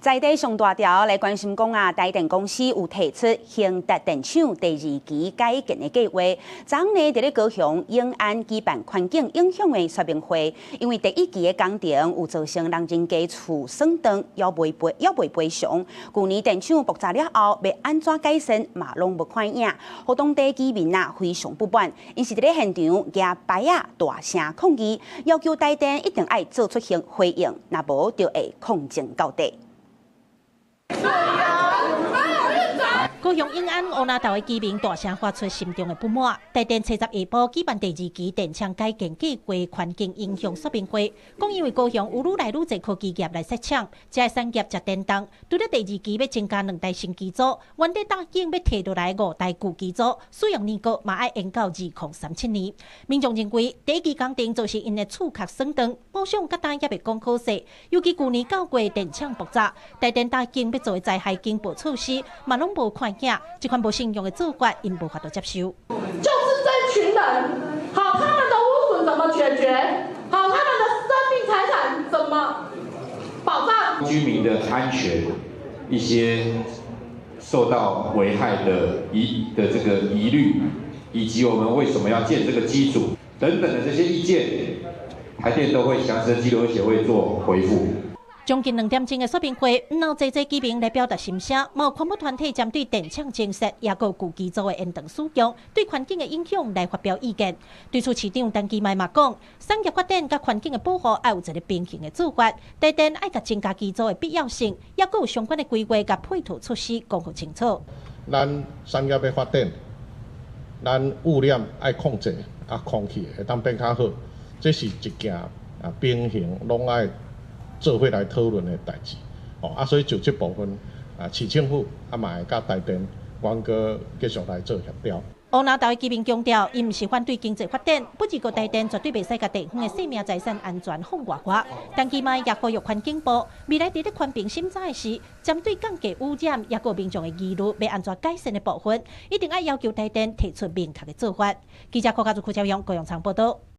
在地上大條來關心講啊，台電公司有提出興達電廠第2期改建的計劃。昨呢，在咧高雄永安舉辦環境影響的說明會，因為第1期的工程有造成人人家厝損斷，要未賠償。舊年電廠爆炸了後，要安怎改善嘛攏無看影，互當地居民啊非常不滿，因是在咧現場舉牌啊大聲抗議，要求台電一定要做出回應，若無就會抗爭到底。高雄永安烏那頭的居民大聲發出心中的不滿。台電7月下晡舉辦第2期電廠改建計劃環境影響說明會，講因為高雄有愈來愈儕科技業來設廠，這個產業食電動，除了第2期要增加2台新機組，原地答應要提落來5台舊機組，使用年限嘛要延到2037年。民眾認為第1期工程就是因的厝殼損斷，保險甲單也未講好勢，尤其舊年9月電廠爆炸，台電答應要做的災害警報措施，嘛攏無看。這款無信用的做法，因無法度接受。就是這群人，好，他們的污損怎麼解決？好，他們的生命財產怎麼保障？居民的安全，一些受到危害的這個疑慮，以及我們為什麼要建這個機組等等的這些意見，台電都會詳細交流協會做回復。將近2點鐘的說明會，有濟居民來表達心聲，也有環保團體針對電廠建設也有舊機組的延長使用對環境的影響來發表意見。對此，市長陳其邁嘛講，產業發展甲環境的保護要有一個平衡的做法，台電愛甲增加機組的必要性，也有相關的規劃甲配套措施講好清楚。咱產業的發展，咱污染愛控制，空氣會當變較好，這是一件平衡攏愛做伙來討論的代誌，所以就這部分，市政府嘛會甲台電員哥繼續來做協調。烏那頭的居民強調，伊毋是反對經濟發展，不過個台電絕對袂使甲地方的生命財產安全放外掛。陳其邁也呼籲環境部未來佇咧寬頻審查的時，針對降低污染也個民眾的疑慮，要安怎改善的部分，一定要要求台電提出明確的做法。記者柯家族、柯朝陽、高陽昌報道。